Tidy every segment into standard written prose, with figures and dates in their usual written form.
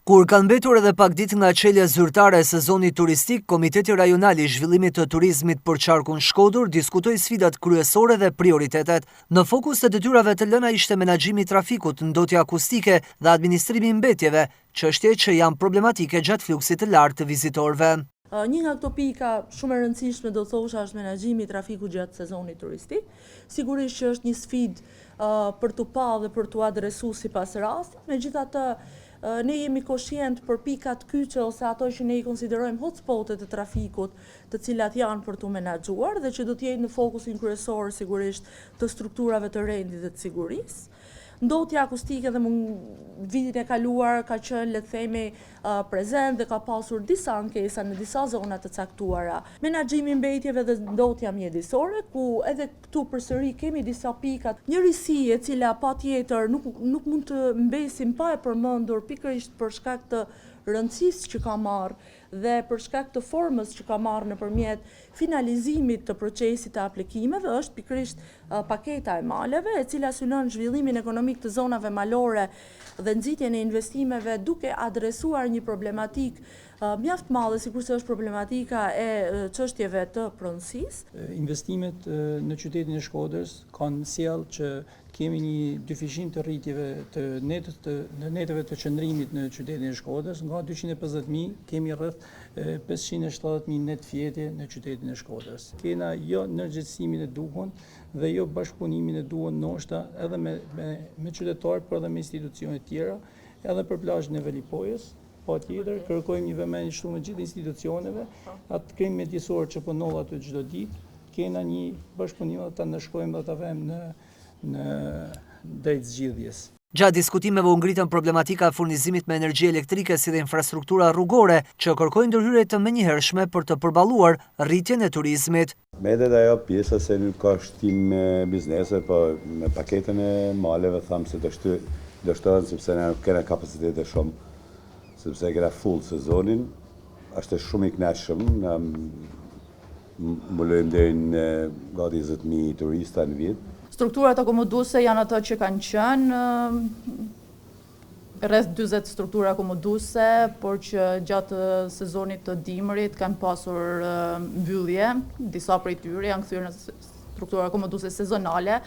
Kur kanë mbetur edhe pak ditë nga çelja zyrtare e sezonit turistik, Komiteti Rajonal i Zhvillimit të Turizmit për Qarkun Shkodër diskutoi sfidat kryesore dhe prioritetet. Në fokus të detyrave të lëna ishte menaxhimi i trafikut, ndotja akustike dhe administrimi i mbetjeve, çështje që janë problematike gjatë fluksit të lartë të vizitorëve. Një nga këto pika shumë e rëndësishme do thosha është menaxhimi i trafikut gjatë sezonit turistik. Sigurisht që është një sfidë për t'u pa dhe për t'u adresuar sipas rastit. Megjithatë, ne jemi koshient për pikat kyçe ose ato që ne i konsiderojmë hotspotet të trafikut, të cilat janë për t'u menaxhuar dhe që do të jenë në fokusin kryesor sigurisht të strukturave të rendit dhe të sigurisë. Ndotja akustike dhe vitin e kaluar ka qenë, le të themi, prezent dhe ka pasur disa ankesa në disa zona të caktuara. Menaxhimi i mbetjeve dhe ndotja mjedisore, ku edhe këtu përsëri kemi disa pika. Një risi e cila patjetër nuk mund të mbesim pa e përmendur pikërisht për shkak të rëndësisë që ka marrë dhe për shkak të formës që ka marrë nëpërmjet finalizimit të procesit të aplikimeve është pikërisht paketa e maleve, e cila synon zhvillimin ekonomik të zonave malore dhe nxitjen e investimeve duke adresuar një problematik mjaft madhe, sikurse është problematika e çështjeve të pronësisë. Investimet në qytetin e Shkodrës kanë sjellë që kemi një dyfishim të rritjeve të neteve të qëndrimit në qytetin e Shkodrës. Nga 250.000 kemi rreth 570.000 net fjetje në qytetin e Shkodrës. Kena jo ndërgjegjësimin e duhur dhe jo bashkëpunimin e duhur ndoshta edhe me qytetarë, por edhe me institucione tjera, edhe për plazhin e Velipojës. Patjetër, kërkojmë një vëmendje shtu në gjithë institucioneve, atë krim mjedisor që punon aty çdo ditë, kena një bashkëpunim ta ndëshkojmë dhe ta vëmë në drejt zgjidhjes. Gjatë diskutimeve u ngritën problematika e furnizimit me energji elektrike si dhe infrastruktura rrugore, që kërkojnë ndërhyrje të menjëhershme për të përballuar rritjen e turizmit. Medet ajo pjesa se nuk ka shtim biznese, po me paketën e maleve thamë se do shtohen sepse ne nuk kena kapacitete shumë. Sepse kena full sezonin, është shumë i kënaqshëm, mbulojmë deri në gati 20.000 turista në vit. Strukturat akomoduese janë ato që kanë qenë, rreth 40 struktura akomoduese, por që gjatë sezonit të dimrit kanë pasur mbyllje, disa prej tyre janë kthyer në struktura akomoduese sezonale,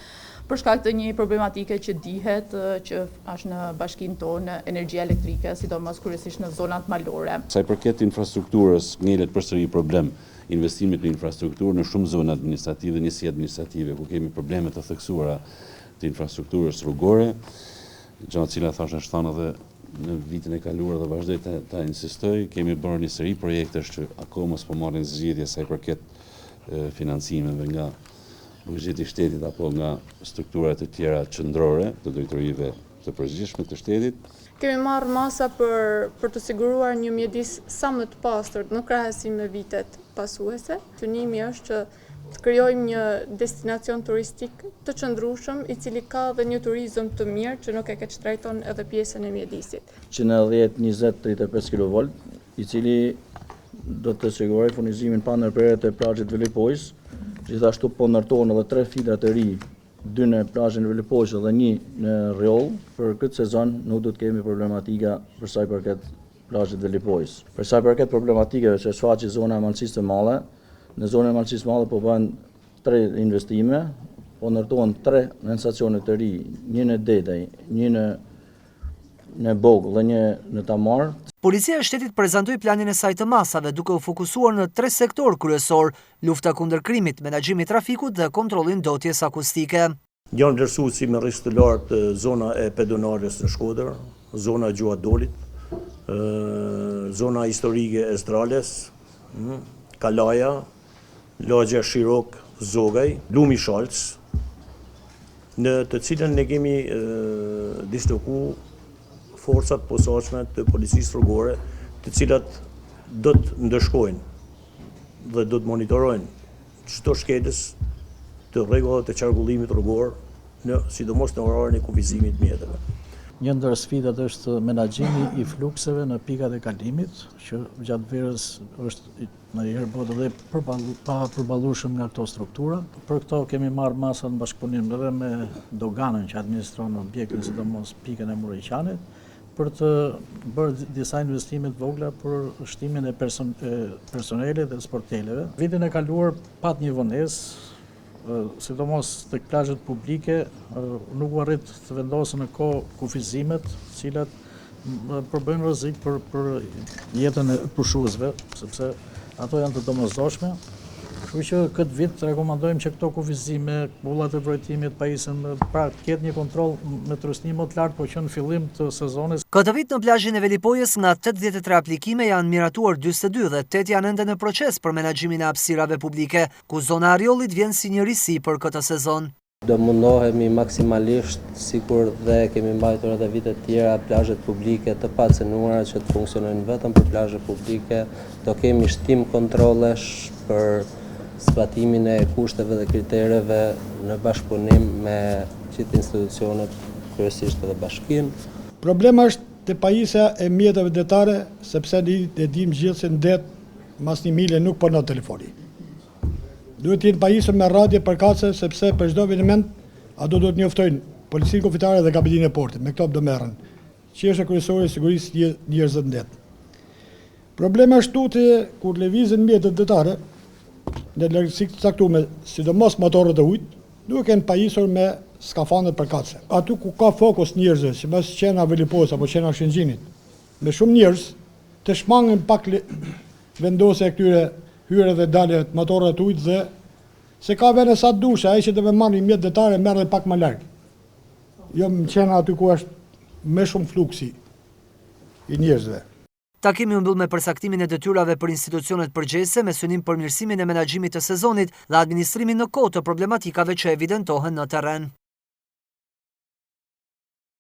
për shkak të një problematike që dihet që është në bashkinë tonë energjia elektrike, sidomos kryesisht në zonat malore. Sa i përket infrastrukturës, ngjelet përsëri problem investimit në infrastrukturë në shumë zona administrative dhe njësi administrative, ku kemi probleme të theksuara të infrastrukturës rrugore, gjë të cilat thashë është thënë edhe në vitin e kaluar dhe vazhdoj ta insistoj, kemi bërë një seri projektesh që akoma s'po marrin zgjidhje sa i përket financimeve nga buxheti i shtetit apo nga strukturat e tjera qendrore të drejtorive të përgjithshme të shtetit. Kemi marrë masa për të siguruar një mjedis sa më të pastër në krahasim me vitet pasuese. Synimi është që të krijojmë një destinacion turistik të qëndrueshëm i cili ka dhe një turizëm të mirë që nuk e keq trajton edhe pjesën e mjedisit. Që në 10-20-35 kV, i cili do të sigurojë furnizimin pa ndërprerje të plazhit Velipojës. Gjithashtu po ndërtohen edhe 3 fidra të ri, 2 në plazhin e Velipojës dhe 1 në Rjoll. Për këtë sezon nuk do të kemi problematika për sa i përket plazhit Velipojës. Për sa i përket problematikave që shfaqet zona e Malësisë së Madhe, në zonën e Malësisë së Madhe po bëhen 3 investime, po ndërtohen 3 stacione të ri, 1 në Dedaj, 1 në Bogull dhe 1 në Tamar. Policia e shtetit prezantoi planin e saj të masave duke u fokusuar në 3 sektor kryesor: lufta kundër krimit, menaxhimi i trafikut dhe kontrolli i ndotjes akustike. Janë vlerësuesi me rrezik të lartë zona e pedonales në Shkodër, zona e Gjuadolit, zona historike e Zdrales, Kalaja, lagja Shirok, Zogaj, Lumi Shalc, në të cilën ne kemi disloku forcat posaçme të policisë rrugore, të cilat do të ndëshkojnë dhe do të monitorojnë çdo shkelës të rregullave të qarkullimit rrugor, sidomos në orarin e kufizimit të mjeteve. Një ndër sfidat është menaxhimi i flukseve në pikat e kalimit, që gjatë verës është ndonjëherë bëhet edhe pa përballueshëm nga këto struktura. Për këto kemi marrë masa në bashkëpunim edhe me doganën që administron objektin, sidomos pikën e Murriqanit, për të bërë disa investime të vogla për shtimin e personelit dhe sporteleve. Vitin e kaluar pat një vonesë, sidomos tek plazhet publike, nuk u arrit të vendosen në kohë kufizimet, të cilat përbëjnë rrezik për jetën e pushuesve, sepse ato janë të domosdoshme. Kështu që këtë vit rekomandojmë që këto kufizime, bullat e vrojtimit, pajisën, pra të ketë një kontroll me trysnim më të lartë, po që në fillim të sezonit. Këtë vit në plazhin e Velipojës nga 83 aplikime janë miratuar 42 dhe 8 janë ende në proces për menaxhimin e hapësirave publike, ku zona Ariollit vjen si një risi për këtë sezon. Do mundohemi maksimalisht, sikur dhe kemi mbajtur edhe vitet tjera, plazhet publike të pacënuara që të funksionojnë vetëm për plazhe publike. Do kemi shtim kontrollesh për zbatimin e kushteve dhe kritereve në bashkëpunim me gjithë institucionet, kryesisht edhe bashkinë. Problema është te pajisja e mjeteve detare, sepse ne dim gjithë se në det mas 1 mile nuk punon telefoni. Duhet të jenë pajisur me radhje përkatëse, sepse për çdo eveniment ato do të njoftojnë policinë kufitare dhe kapitinin e portit. Me këto do merren. Çështja kryesore e sigurisë njerëzve në det. Problema është tuti kur lëvizën mjetet detare në largësi të caktuar, sidomos motorët e ujit, duhet të kenë pajisur me skafandër përkatëse. Aty ku ka fokus njerëzve, sipas qena Velipojës apo qena Shëngjinit, me shumë njerëz të shmangën pak vendosja e këtyre hyrje dhe dalje të motorëve të ujit, dhe se ka vene sa dushe, ai që deve marrë një mjet detare merr pak më larg. Jo më qena aty ku është më shumë fluksi i njerëzve. Takimi u mbyll me përsaktimin e detyrave për institucionet përgjegjëse me synim përmirësimin e menaxhimit të sezonit dhe administrimin në kohë të problematikave që evidentohen në terren.